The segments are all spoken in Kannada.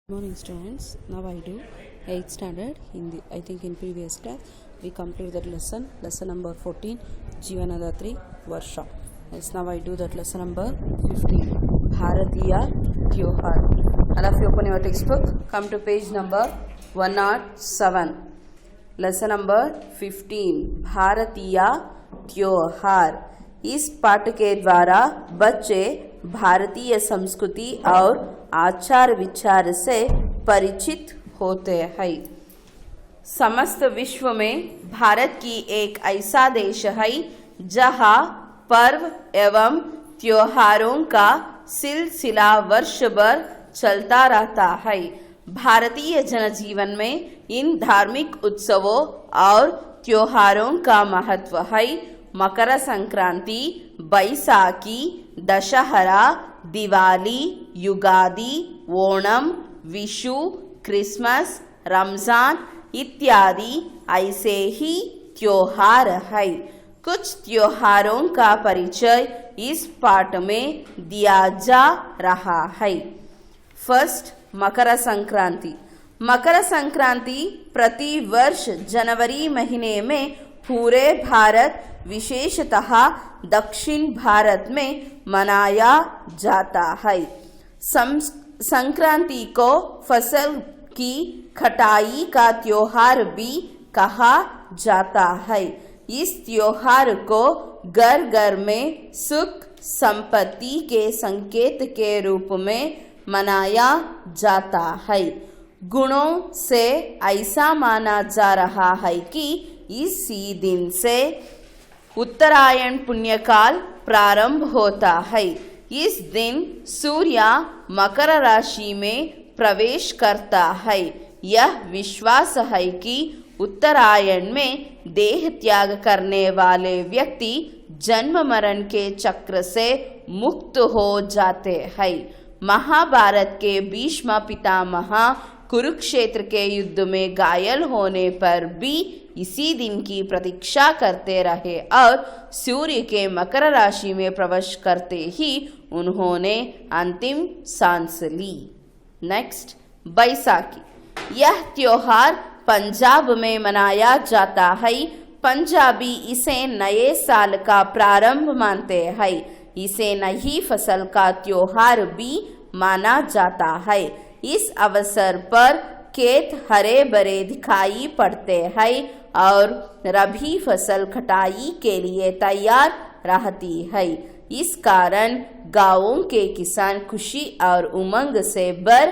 Good morning students. Now I do 8th standard Hindi. I think in previous class we completed that lesson number 14 Jeevanadathri Varsha. Yes, now I do that lesson number 15 Bharatiya Tyohar. All of you open your textbook, come to page number 107. Lesson number 15 भारतीय त्योहार. इस पाठ के द्वारा बच्चे भारतीय संस्कृति और आचार विचार से परिचित होते हैं. समस्त विश्व में भारत की एक ऐसा देश है जहां पर्व एवं त्योहारों का सिलसिला वर्ष भर चलता रहता है. भारतीय जनजीवन में इन धार्मिक उत्सवों और त्योहारों का महत्व है. मकर संक्रांति, बैसाखी, दशहरा, दिवाली, युगादि, ओणम, विशु, क्रिसमस, रमजान इत्यादि ऐसे ही त्योहार है. कुछ त्योहारों का परिचय इस पाठ में दिया जा रहा है. फर्स्ट, मकर संक्रांति. मकर संक्रांति प्रति वर्ष जनवरी महीने में पूरे भारत, विशेषतः दक्षिण भारत में मनाया जाता है. संक्रांति को फसल की कटाई का त्योहार भी कहा जाता है. इस त्योहार को घर घर में सुख संपत्ति के संकेत के रूप में मनाया जाता है. गुणों से ऐसा माना जा रहा है कि इसी दिन से उत्तरायण पुण्यकाल प्रारंभ होता है. इस दिन सूर्य मकर राशि में प्रवेश करता है. यह विश्वास है कि उत्तरायण में देह त्याग करने वाले व्यक्ति जन्म मरण के चक्र से मुक्त हो जाते हैं. महाभारत के भीष्म पितामह कुरुक्षेत्र के युद्ध में घायल होने पर भी इसी दिन की प्रतीक्षा करते रहे और सूर्य के मकर राशि में प्रवेश करते ही उन्होंने अंतिम सांस ली. नेक्स्ट, बैसाखी. यह त्योहार पंजाब में मनाया जाता है. पंजाबी इसे नए साल का प्रारंभ मानते हैं. इसे नई फसल का त्योहार भी माना जाता है. इस अवसर पर खेत हरे भरे दिखाई पड़ते हैं और रबी फसल कटाई के लिए तैयार रहती है. इस कारण गांवों के किसान खुशी और उमंग से भर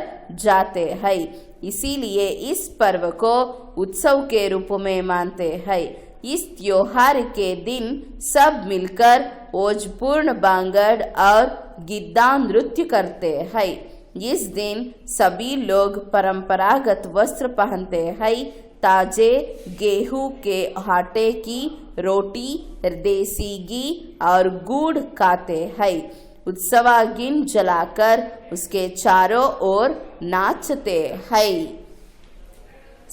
जाते हैं. इसीलिए इस पर्व को उत्सव के रूप में मानते हैं. इस त्योहार के दिन सब मिलकर ओजपूर्ण बांगड़ और गिद्दा नृत्य करते हैं. इस दिन सभी लोग परंपरागत वस्त्र पहनते हैं. ताजे गेहूं के आटे की रोटी, देसी घी और गुड़ खाते हैं. उत्सवागिन जलाकर उसके चारों ओर नाचते हैं.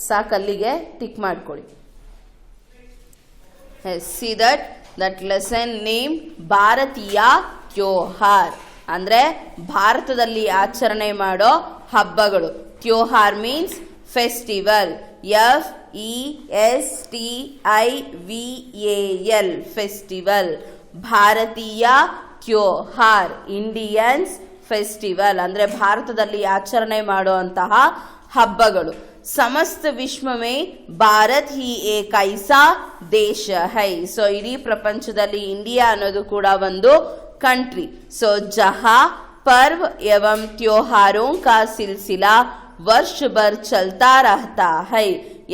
साकಲ್ಲಿಗೆ ಟಿಕ್ ಮಾಡ್ಕೊಳ್ಳಿ. See that lesson named ಭಾರತೀಯ त्योहार ಅಂದ್ರೆ ಭಾರತದಲ್ಲಿ ಆಚರಣೆ ಮಾಡೋ ಹಬ್ಬಗಳು. त्योहार means festival. FESTIVAL festival. ಭಾರತೀಯ त्योहार ಇಂಡಿಯನ್ಸ್ ಫೆಸ್ಟಿವಲ್ ಅಂದ್ರೆ ಭಾರತದಲ್ಲಿ ಆಚರಣೆ ಮಾಡುವಂತಹ ಹಬ್ಬಗಳು. समस्त विश्व में भारत ही एक ऐसा देश है. ಸೊ ಇಡೀ ಪ್ರಪಂಚದಲ್ಲಿ ಇಂಡಿಯಾ ಅನ್ನೋದು ಕೂಡ ಒಂದು कंट्री. सो जहां पर्व एवं त्योहारों का सिलसिला वर्ष भर चलता रहता है.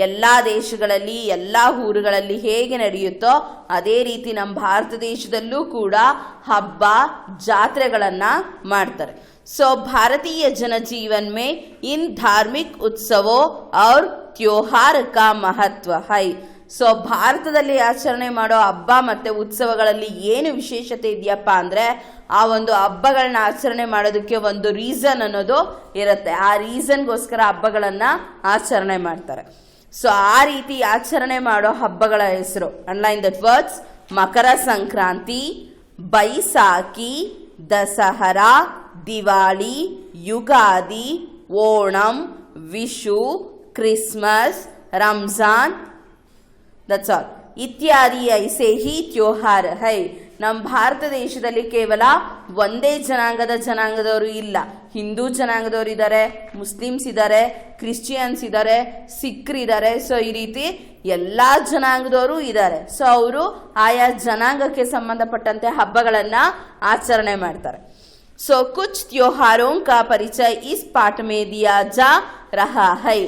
ಎಲ್ಲಾ ದೇಶಗಳಲ್ಲಿ ಎಲ್ಲಾ ಊರುಗಳಲ್ಲಿ ಹೇಗೆ ನಡೆಯುತ್ತೋ ಅದೇ ರೀತಿ ನಮ್ಮ ಭಾರತ ದೇಶದಲ್ಲೂ ಕೂಡ ಹಬ್ಬ ಜಾತ್ರೆಗಳನ್ನ ಮಾಡ್ತಾರೆ. सो भारतीय जनजीवन में इन धार्मिक उत्सवों और त्योहार का महत्व है. ಸೊ ಭಾರತದಲ್ಲಿ ಆಚರಣೆ ಮಾಡೋ ಹಬ್ಬ ಮತ್ತೆ ಉತ್ಸವಗಳಲ್ಲಿ ಏನು ವಿಶೇಷತೆ ಇದೆಯಪ್ಪ ಅಂದ್ರೆ ಆ ಒಂದು ಹಬ್ಬಗಳನ್ನ ಆಚರಣೆ ಮಾಡೋದಕ್ಕೆ ಒಂದು ರೀಸನ್ ಅನ್ನೋದು ಇರುತ್ತೆ. ಆ ರೀಸನ್ಗೋಸ್ಕರ ಹಬ್ಬಗಳನ್ನ ಆಚರಣೆ ಮಾಡ್ತಾರೆ. ಸೊ ಆ ರೀತಿ ಆಚರಣೆ ಮಾಡೋ ಹಬ್ಬಗಳ ಹೆಸರು ಅಂಡರ್ಲೈನ್ ದಟ್ ವರ್ಡ್ಸ್: ಮಕರ ಸಂಕ್ರಾಂತಿ, ಬೈಸಾಖಿ, ದಸಹರಾ, ದಿವಾಳಿ, Ugadi, Onam, Vishu, Christmas, Ramzan, that's all ಇತ್ಯಾದಿ ಐಸೆ ಹಿ ತ್ಯೋಹಾರ ಹೈ. ನಮ್ಮ ಭಾರತ ದೇಶದಲ್ಲಿ ಕೇವಲ ಒಂದೇ ಜನಾಂಗದವರು ಇಲ್ಲ. ಹಿಂದೂ ಜನಾಂಗದವರು ಇದ್ದಾರೆ, ಮುಸ್ಲಿಮ್ಸ್ ಇದ್ದಾರೆ, ಕ್ರಿಶ್ಚಿಯನ್ಸ್ ಇದ್ದಾರೆ, ಸಿಖ್ರು ಇದ್ದಾರೆ. ಸೊ ಈ ರೀತಿ ಎಲ್ಲ ಜನಾಂಗದವರು ಇದ್ದಾರೆ. ಸೊ ಅವರು ಆಯಾ ಜನಾಂಗಕ್ಕೆ ಸಂಬಂಧಪಟ್ಟಂತೆ ಹಬ್ಬಗಳನ್ನು ಆಚರಣೆ ಮಾಡ್ತಾರೆ. ಸೊ ಕುಚ್ ತ್ಯೋಹಾರೋं का परिचय इस पाठ में दिया जा रहा है.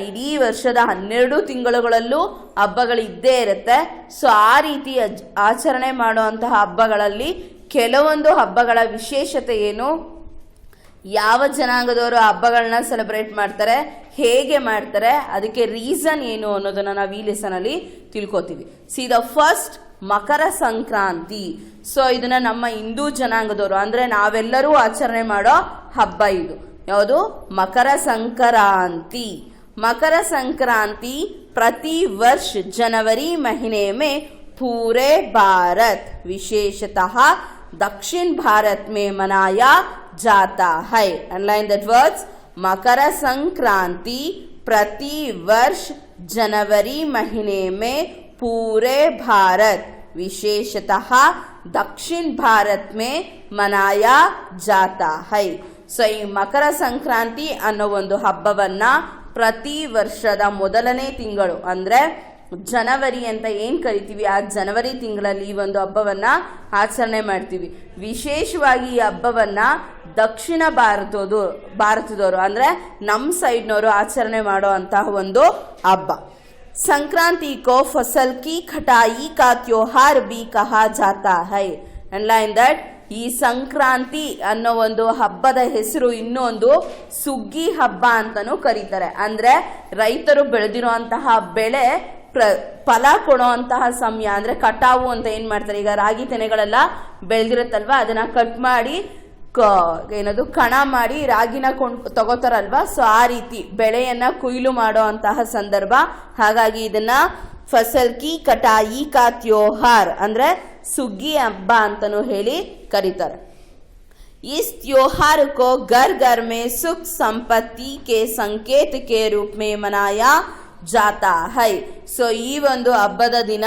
ಇಡೀ ವರ್ಷದ 12 ತಿಂಗಳುಗಳಲ್ಲೂ ಹಬ್ಬಗಳು ಇದ್ದೇ ಇರುತ್ತೆ. ಸೊ ಆ ರೀತಿ ಆಚರಣೆ ಮಾಡುವಂತಹ ಹಬ್ಬಗಳಲ್ಲಿ ಕೆಲವೊಂದು ಹಬ್ಬಗಳ ವಿಶೇಷತೆ ಏನು, ಯಾವ ಜನಾಂಗದವರು ಹಬ್ಬಗಳನ್ನ ಸೆಲೆಬ್ರೇಟ್ ಮಾಡ್ತಾರೆ, ಹೇಗೆ ಮಾಡ್ತಾರೆ, ಅದಕ್ಕೆ ರೀಸನ್ ಏನು ಅನ್ನೋದನ್ನ ನಾವು ಈ ಲೆಸನ್ ಅಲ್ಲಿ ತಿಳ್ಕೊತೀವಿ. See the first Makar Sankranti. So ಇದನ್ನ ನಮ್ಮ ಹಿಂದೂ ಜನಾಂಗದವರು ಅಂದ್ರೆ ನಾವೆಲ್ಲರೂ ಆಚರಣೆ ಮಾಡೋ ಹಬ್ಬ ಇದು. ಯಾವುದು? ಮಕರ ಸಂಕ್ರಾಂತಿ. मकर संक्रांति प्रति वर्ष जनवरी महीने में पूरे भारत विशेषतः दक्षिण भारत में मनाया जाता है. Underline that words. Makar Sankranti प्रति वर्ष जनवरी महीने में पूरे भारत विशेषतः दक्षिण भारत में मनाया जाता है. ಸೊ ಈ ಮಕರ ಸಂಕ್ರಾಂತಿ ಅನ್ನೋ ಒಂದು ಹಬ್ಬವನ್ನ ಪ್ರತಿ ವರ್ಷದ ಮೊದಲನೇ ತಿಂಗಳು ಅಂದ್ರೆ ಜನವರಿ ಅಂತ ಏನ್ ಕರಿತೀವಿ, ಆ ಜನವರಿ ತಿಂಗಳಲ್ಲಿ ಈ ಒಂದು ಹಬ್ಬವನ್ನ ಆಚರಣೆ ಮಾಡ್ತೀವಿ. ವಿಶೇಷವಾಗಿ ಈ ಹಬ್ಬವನ್ನ ದಕ್ಷಿಣ ಭಾರತದವರು ಅಂದ್ರೆ ನಮ್ಮ ಸೈಡ್ನವರು ಆಚರಣೆ ಮಾಡೋ ಅಂತಹ ಒಂದು ಹಬ್ಬ. ಸಂಕ್ರಾಂತಿ ಕೋ ಫಸಲ್ ಕಿ ಕಟಾಯಿ ಕಾ ತ್ಯೋಹಾರ್ ಬಿ ಕಹಾ ಜಾತಾ ಹೈ. ಅಂಡರ್ಲೈನ್ ದಟ್ ಈ ಸಂಕ್ರಾಂತಿ ಅನ್ನೋ ಒಂದು ಹಬ್ಬದ ಹೆಸರು ಇನ್ನೊಂದು ಸುಗ್ಗಿ ಹಬ್ಬ ಅಂತಾನೂ ಕರೀತಾರೆ. ಅಂದ್ರೆ ರೈತರು ಬೆಳೆದಿರುವಂತಹ ಬೆಳೆ ಫಲ ಕೊಡುವಂತಹ ಸಮಯ ಅಂದ್ರೆ ಕಟಾವು ಅಂತ ಏನ್ ಮಾಡ್ತಾರೆ. ಈಗ ರಾಗಿ ತೆನೆಗಳೆಲ್ಲ ಬೆಳೆದಿರುತ್ತಲ್ವಾ, ಅದನ್ನ ಕಟ್ ಮಾಡಿ ಏನದು ಕಣ ಮಾಡಿ ರಾಗಿನ ತಗೋತಾರಲ್ವಾ. ಸೊ ಆ ರೀತಿ ಬೆಳೆಯನ್ನ ಕೊಯ್ಲು ಮಾಡೋ ಅಂತಹ ಸಂದರ್ಭ. ಹಾಗಾಗಿ ಇದನ್ನ ಫಸಲ್ ಕಿ ಕಟಾಯಿ ಕಾ ತ್ಯೋಹಾರ್ ಅಂದ್ರೆ ಸುಗ್ಗಿ ಹಬ್ಬ ಅಂತಾನೂ ಹೇಳಿ ಕರೀತಾರೆ. इस त्योहार को घर घर में सुख संपत्ति के संकेत के रूप में मनाया जाता है. ಸೊ ಈ ಒಂದು ಹಬ್ಬದ ದಿನ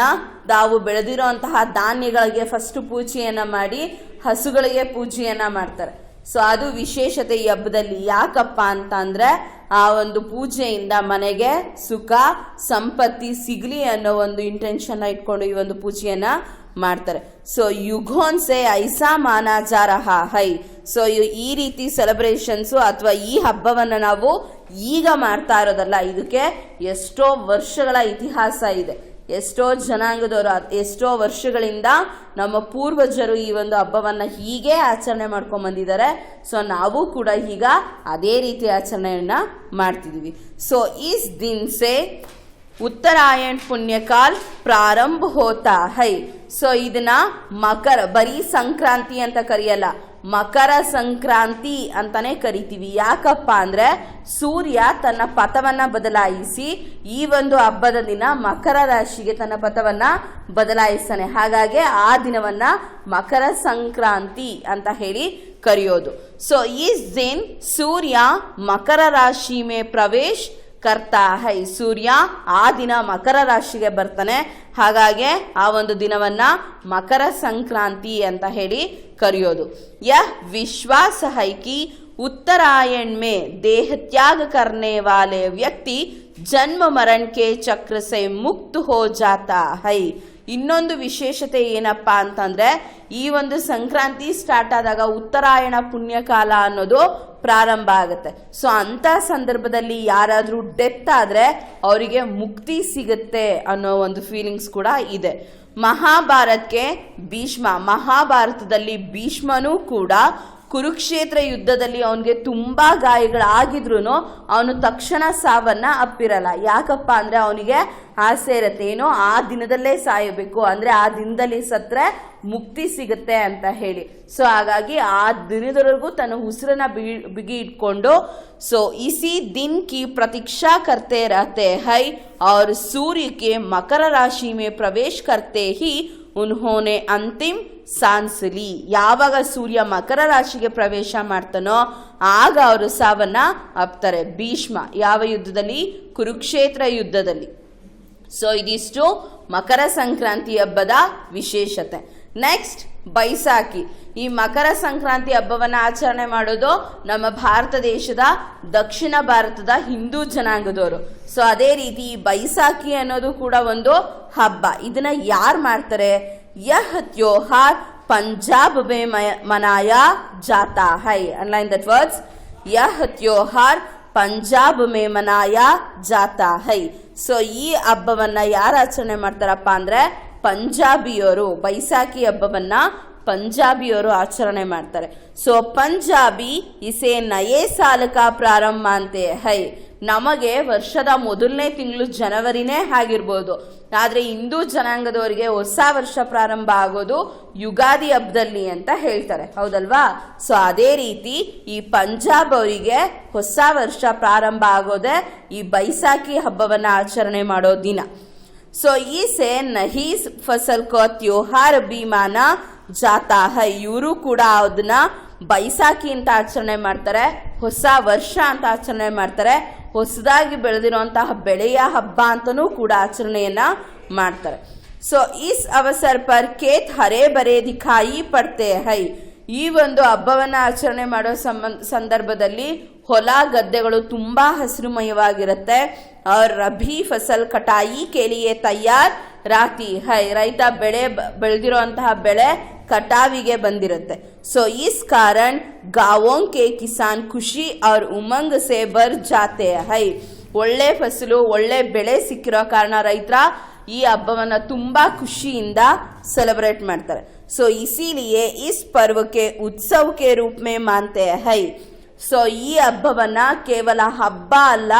ನಾವು ಬೆಳೆದಿರುವಂತಹ ಧಾನ್ಯಗಳಿಗೆ ಫಸ್ಟ್ ಪೂಜೆಯನ್ನ ಮಾಡಿ ಹಸುಗಳಿಗೆ ಪೂಜೆಯನ್ನ ಮಾಡ್ತಾರೆ. ಸೊ ಅದು ವಿಶೇಷತೆ ಈ ಹಬ್ಬದಲ್ಲಿ. ಯಾಕಪ್ಪ ಅಂತ ಅಂದ್ರೆ ಆ ಒಂದು ಪೂಜೆಯಿಂದ ಮನೆಗೆ ಸುಖ ಸಂಪತ್ತಿ ಸಿಗ್ಲಿ ಅನ್ನೋ ಒಂದು ಇಂಟೆನ್ಷನ್ ಇಟ್ಕೊಂಡು ಈ ಒಂದು ಪೂಜೆಯನ್ನ ಮಾಡ್ತಾರೆ. ಸೊ ಯುಗೋನ್ ಸೆ ಐಸಾ ಮಾನಾ ಜಾ ರಹಾ ಹೈ. ಸೊ ಈ ರೀತಿ ಸೆಲೆಬ್ರೇಷನ್ಸ್ ಅಥವಾ ಈ ಹಬ್ಬವನ್ನ ನಾವು ಈಗ ಮಾಡ್ತಾ ಇರೋದಲ್ಲ, ಇದಕ್ಕೆ ಎಷ್ಟೋ ವರ್ಷಗಳ ಇತಿಹಾಸ ಇದೆ. ಎಷ್ಟೋ ಜನಾಂಗದವರು ಎಷ್ಟೋ ವರ್ಷಗಳಿಂದ ನಮ್ಮ ಪೂರ್ವಜರು ಈ ಒಂದು ಹಬ್ಬವನ್ನ ಹೀಗೆ ಆಚರಣೆ ಮಾಡ್ಕೊಂಡ್ ಬಂದಿದ್ದಾರೆ. ಸೊ ನಾವು ಕೂಡ ಈಗ ಅದೇ ರೀತಿ ಆಚರಣೆಯನ್ನ ಮಾಡ್ತಿದೀವಿ. ಸೊ ಇಸ್ ದಿನ್ ಸೆ ಉತ್ತರಾಯಣ ಪುಣ್ಯಕಾಲ್ ಪ್ರಾರಂಭ ಹೋತಾ ಹೈ. ಸೊ ಇದನ್ನ ಮಕರ ಬರೀ ಸಂಕ್ರಾಂತಿ ಅಂತ ಕರೆಯಲ್ಲ, ಮಕರ ಸಂಕ್ರಾಂತಿ ಅಂತಾನೆ ಕರಿತೀವಿ. ಯಾಕಪ್ಪ ಅಂದ್ರೆ ಸೂರ್ಯ ತನ್ನ ಪಥವನ್ನ ಬದಲಾಯಿಸಿ ಈ ಒಂದು ಹಬ್ಬದ ದಿನ ಮಕರ ರಾಶಿಗೆ ತನ್ನ ಪಥವನ್ನ ಬದಲಾಯಿಸ್ತಾನೆ. ಹಾಗಾಗಿ ಆ ದಿನವನ್ನ ಮಕರ ಸಂಕ್ರಾಂತಿ ಅಂತ ಹೇಳಿ ಕರೆಯೋದು. ಸೊ ಇಸ್ ದಿನ್ ಸೂರ್ಯ ಮಕರ ರಾಶಿ ಮೇ ಪ್ರವೇಶ್ ಕರ್ತಾ ಹೈ. ಸೂರ್ಯ ಆ ದಿನ ಮಕರ ರಾಶಿಗೆ ಬರ್ತಾನೆ. ಹಾಗಾಗಿ ಆ ಒಂದು ದಿನವನ್ನ ಮಕರ ಸಂಕ್ರಾಂತಿ ಅಂತ ಹೇಳಿ ಕರೆಯೋದು. ಯಹ ವಿಶ್ವಾಸ ಹೈ ಕಿ उत्तरायण में देह त्याग करने वाले व्यक्ति जन्म मरण के चक्र से मुक्त हो जाता है. ಇನ್ನೊಂದು ವಿಶೇಷತೆ ಏನಪ್ಪಾ ಅಂತಂದ್ರೆ ಈ ಒಂದು ಸಂಕ್ರಾಂತಿ ಸ್ಟಾರ್ಟ್ ಆದಾಗ ಉತ್ತರಾಯಣ ಪುಣ್ಯಕಾಲ ಅನ್ನೋದು ಪ್ರಾರಂಭ ಆಗುತ್ತೆ. ಸೊ ಅಂತ ಸಂದರ್ಭದಲ್ಲಿ ಯಾರಾದ್ರೂ ಡೆತ್ ಆದ್ರೆ ಅವರಿಗೆ ಮುಕ್ತಿ ಸಿಗುತ್ತೆ ಅನ್ನೋ ಒಂದು ಫೀಲಿಂಗ್ಸ್ ಕೂಡ ಇದೆ. ಮಹಾಭಾರತಕ್ಕೆ ಭೀಷ್ಮ, ಮಹಾಭಾರತದಲ್ಲಿ ಭೀಷ್ಮನೂ ಕೂಡ ಕುರುಕ್ಷೇತ್ರ ಯುದ್ಧದಲ್ಲಿ ಅವನಿಗೆ ತುಂಬಾ ಗಾಯಗಳಾಗಿದ್ರು ಅವನು ತಕ್ಷಣ ಸಾವನ್ನ ಅಪ್ಪಿರಲ್ಲ. ಯಾಕಪ್ಪ ಅಂದ್ರೆ ಅವನಿಗೆ ಆಸೆ ಇರತ್ತೆ, ಏನೋ ಆ ದಿನದಲ್ಲೇ ಸಾಯಬೇಕು, ಅಂದ್ರೆ ಆ ದಿನದಲ್ಲಿ ಸತ್ರೆ ಮುಕ್ತಿ ಸಿಗುತ್ತೆ ಅಂತ ಹೇಳಿ. ಸೊ ಹಾಗಾಗಿ ಆ ದಿನದವರೆಗೂ ತನ್ನ ಉಸಿರನ್ನ ಬಿಗಿ ಇಟ್ಕೊಂಡು ಸೊ ಇಸಿ ದಿನ್ ಕಿ ಪ್ರತೀಕ್ಷಾ करते रहते हैं और सूर्य के मकर राशि में प्रवेश करते ही ಉನ್ಹೋನೆ ಅಂತಿಮ್ ಸಾನ್ಸ್ ಲಿ. ಯಾವಾಗ ಸೂರ್ಯ ಮಕರ ರಾಶಿಗೆ ಪ್ರವೇಶ ಮಾಡ್ತಾನೋ ಆಗ ಅವರು ಸಾವನ್ನ ಅಪ್ತಾರೆ. ಭೀಷ್ಮ ಯಾವ ಯುದ್ಧದಲ್ಲಿ? ಕುರುಕ್ಷೇತ್ರ ಯುದ್ಧದಲ್ಲಿ. ಸೊ ಇದಿಷ್ಟು ಮಕರ ಸಂಕ್ರಾಂತಿ ಹಬ್ಬದ ವಿಶೇಷತೆ. ನೆಕ್ಸ್ಟ್ ಬೈಸಾಖಿ. ಈ ಮಕರ ಸಂಕ್ರಾಂತಿ ಹಬ್ಬವನ್ನು ಆಚರಣೆ ಮಾಡೋದು ನಮ್ಮ ಭಾರತ ದೇಶದ ದಕ್ಷಿಣ ಭಾರತದ ಹಿಂದೂ ಜನಾಂಗದವರು. ಸೊ ಅದೇ ರೀತಿ ಈ ಬೈಸಾಖಿ ಅನ್ನೋದು ಕೂಡ ಒಂದು ಹಬ್ಬ. ಇದನ್ನ ಯಾರು ಮಾಡ್ತಾರೆ? ಯಹ ತ್ಯೋಹಾರ್ ಪಂಜಾಬ್ ಮೇ ಮನಾಯಾ ಜಾತಾ ಹೈ. Underline that words. ಯಹ ತ್ಯೋಹಾರ್ ಪಂಜಾಬ್ ಮೇ ಮನಾಯಾ ಜಾತಾ ಹೈ. ಸೊ ಈ ಹಬ್ಬವನ್ನ ಯಾರು ಆಚರಣೆ ಮಾಡ್ತಾರಪ್ಪ ಅಂದ್ರೆ ಪಂಜಾಬಿಯವರು. ಬೈಸಾಖಿ ಹಬ್ಬವನ್ನ ಪಂಜಾಬಿಯವರು ಆಚರಣೆ ಮಾಡ್ತಾರೆ. ಸೊ ಪಂಜಾಬಿ ಇಸೆ ನಯೇ ಸಾಲ ಕಾ ಪ್ರಾರಂಭ ಅಂತೆ ಹೈ. ನಮಗೆ ವರ್ಷದ ಮೊದಲನೇ ತಿಂಗಳು ಜನವರಿನೇ ಆಗಿರ್ಬೋದು, ಆದರೆ ಹಿಂದೂ ಜನಾಂಗದವರಿಗೆ ಹೊಸ ವರ್ಷ ಪ್ರಾರಂಭ ಆಗೋದು ಯುಗಾದಿ ಹಬ್ಬದಲ್ಲಿ ಅಂತ ಹೇಳ್ತಾರೆ, ಹೌದಲ್ವಾ? ಸೊ ಅದೇ ರೀತಿ ಈ ಪಂಜಾಬ್ ಅವರಿಗೆ ಹೊಸ ವರ್ಷ ಪ್ರಾರಂಭ ಆಗೋದೇ ಈ ಬೈಸಾಖಿ ಹಬ್ಬವನ್ನ ಆಚರಣೆ ಮಾಡೋ ದಿನ. ಸೊ ಈಸೆ ನಹಿ ಫಸಲ್ ಕೋ ತ್ಯೋಹಾರ್ ಬಿ ಮಾನಾ ಜಾತಾ ಹೈ. ಇವರು ಕೂಡ ಅದನ್ನ ಬೈಸಾಖಿ ಅಂತ ಆಚರಣೆ ಮಾಡ್ತಾರೆ, ಹೊಸ ವರ್ಷ ಅಂತ ಆಚರಣೆ ಮಾಡ್ತಾರೆ, ಹೊಸದಾಗಿ ಬೆಳೆದಿರುವಂತಹ ಬೆಳೆಯ ಹಬ್ಬ ಅಂತನೂ ಕೂಡ ಆಚರಣೆಯನ್ನ ಮಾಡ್ತಾರೆ. So is Avsar per Khet ಹರೇ ಬರೇ ದಿಖಾಯಿ ಪಡ್ತೆ ಹೈ. ಈ ಒಂದು ಹಬ್ಬವನ್ನ ಆಚರಣೆ ಮಾಡೋ ಸಂದರ್ಭದಲ್ಲಿ ಹೊಲ ಗದ್ದೆಗಳು ತುಂಬಾ ಹಸಿರುಮಯವಾಗಿರುತ್ತೆ. और रबी फसल कटाई के लिए तैयार रहती है. ರೈತ ಬೆಳೆದಿರುವಂತಹ ಬೆಳೆ ಕಟಾವಿಗೆ ಬಂದಿರುತ್ತೆ. सो इस कारण गांवों के किसान खुशी और उमंग से भर जाते हैं. ಒಳ್ಳೆ ಫಸಲು ಒಳ್ಳೆ ಬೆಳೆ ಸಿಕ್ಕಿರೋ ಕಾರಣ ರೈತರ ಈ ಹಬ್ಬವನ್ನ ತುಂಬಾ ಖುಷಿಯಿಂದ ಸೆಲೆಬ್ರೇಟ್ ಮಾಡ್ತಾರೆ. सो इसीलिए इस पर्व के उत्सव के रूप में मानते हैं. सो ಈ ಹಬ್ಬವನ್ನ ಕೇವಲ ಹಬ್ಬ ಅಲ್ಲ,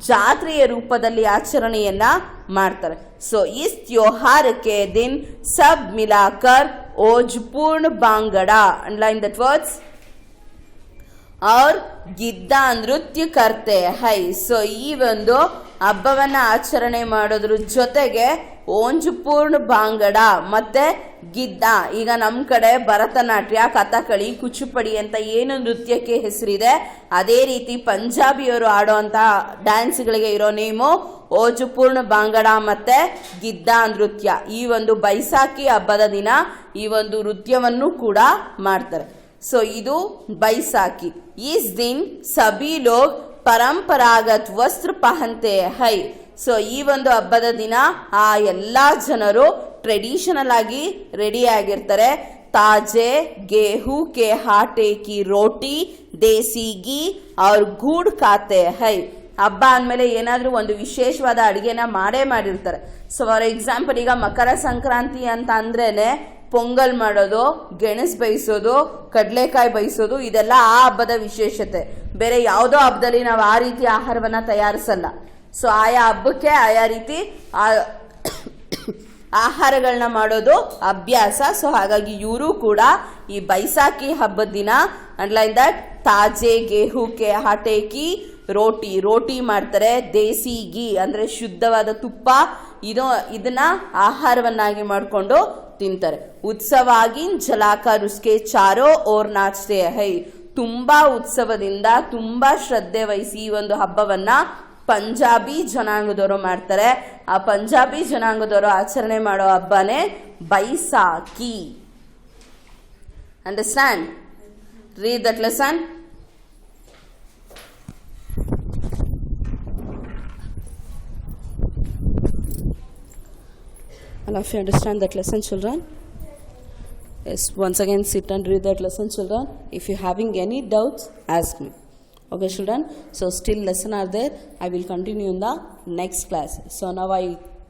ಜಾತ್ರೆಯ ರೂಪದಲ್ಲಿ ಆಚರಣೆಯನ್ನ ಮಾಡ್ತಾರೆ. ಸೊ ಇಸ್ ತ್ಯೋಹಾರ ಕೆ ದಿನ್ ಸಬ್ ಮಿಲಾಕರ್ ಓಜ್ಪೂರ್ಣ ಬಾಂಗಡ. Underline that words. और ಗಿದ್ದ ನೃತ್ಯ ಕರ್ತೆ ಹೈ. ಸೊ ಈ ಒಂದು ಹಬ್ಬವನ್ನ ಆಚರಣೆ ಮಾಡೋದ್ರ ಜೊತೆಗೆ ಓಂಜಪೂರ್ಣ ಬಾಂಗಡ ಮತ್ತೆ ಗಿದ್ದ. ಈಗ ನಮ್ಮ ಕಡೆ ಭರತನಾಟ್ಯ, ಕಥಕಳಿ, ಕುಚುಪಡಿ ಅಂತ ಏನು ನೃತ್ಯಕ್ಕೆ ಹೆಸರಿದೆ, ಅದೇ ರೀತಿ ಪಂಜಾಬಿಯವರು ಆಡುವಂತಹ ಡ್ಯಾನ್ಸ್ಗಳಿಗೆ ಇರೋ ನೇಮು ಓಜಪೂರ್ಣ ಬಾಂಗಡ ಮತ್ತೆ ಗಿದ್ದ ನೃತ್ಯ. ಈ ಒಂದು ಬೈಸಾಖಿ ಹಬ್ಬದ ದಿನ ಈ ಒಂದು ನೃತ್ಯವನ್ನು ಕೂಡ ಮಾಡ್ತಾರೆ. ಸೊ ಇದು ಬೈಸಾಖಿ. इस दिन सभी लोग परंपरागत वस्त्र पहनते हैं. ಸೊ ಈ ಒಂದು ಹಬ್ಬದ ದಿನ ಆ ಎಲ್ಲಾ ಜನರು ಟ್ರೆಡಿಷನಲ್ ಆಗಿ ರೆಡಿ ಆಗಿರ್ತಾರೆ. ತಾಜೆ गेहूं के आटे की रोटी, देसी घी और गुड़ खाते हैं. ಹಬ್ಬ ಅಂದಮೇಲೆ ಏನಾದರೂ ಒಂದು ವಿಶೇಷವಾದ ಅಡುಗೆನ ಮಾಡಿರ್ತಾರೆ. ಸೊ ಫಾರ್ ಎಕ್ಸಾಂಪಲ್ ಈಗ ಮಕರ ಸಂಕ್ರಾಂತಿ ಅಂತ ಅಂದ್ರೇನೆ ಪೊಂಗಲ್ ಮಾಡೋದು, ಗೆಣಸು ಬೇಯಿಸೋದು, ಕಡಲೆಕಾಯಿ ಬೇಯಿಸೋದು, ಇದೆಲ್ಲ ಆ ಹಬ್ಬದ ವಿಶೇಷತೆ. ಬೇರೆ ಯಾವುದೋ ಹಬ್ಬದಲ್ಲಿ ನಾವು ಆ ರೀತಿ ಆಹಾರವನ್ನ ತಯಾರಿಸಲ್ಲ. ಸೊ ಆಯಾ ಹಬ್ಬಕ್ಕೆ ಆಯಾ ರೀತಿ ಆಹಾರಗಳನ್ನ ಮಾಡೋದು ಅಭ್ಯಾಸ. ಸೊ ಹಾಗಾಗಿ ಇವರು ಕೂಡ ಈ ಬೈಸಾಖಿ ಹಬ್ಬದ ದಿನ ಅಂಡ್ಲೈನ್ ದಟ್ ತಾಜೆ गेहूं के आटे की ರೋಟಿ ಮಾಡ್ತಾರೆ. ದೇಸಿ ಗೀ ಅಂದ್ರೆ ಶುದ್ಧವಾದ ತುಪ್ಪ, ಇದನ್ನ ಆಹಾರವನ್ನಾಗಿ ಮಾಡಿಕೊಂಡು ತಿಂತಾರೆ. ಉತ್ಸವಾಗಿ ಜಲಾಕರ್ ಉಸ್ಕೆ ಚಾರೋ ಓರ್ ನಾಚ್ತೆ ಹೈ. ತುಂಬಾ ಉತ್ಸವದಿಂದ ತುಂಬಾ ಶ್ರದ್ಧೆ ವಹಿಸಿ ಈ ಒಂದು ಹಬ್ಬವನ್ನ ಪಂಜಾಬಿ ಜನಾಂಗದವರು ಮಾಡ್ತಾರೆ. ಆ ಪಂಜಾಬಿ ಜನಾಂಗದವರು ಆಚರಣೆ ಮಾಡೋ ಹಬ್ಬನೇ Baisakhi. Understand? Read that lesson. All of you understand that lesson, children? Yes, once again sit and read that lesson, children. If you having any doubts, ask me. Okay, children? So still lesson are there. I will continue in the next class. So now I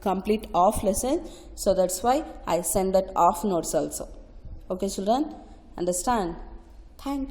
complete off lesson. So that's why I send that off notes also. Okay, children? Understand? Thank you.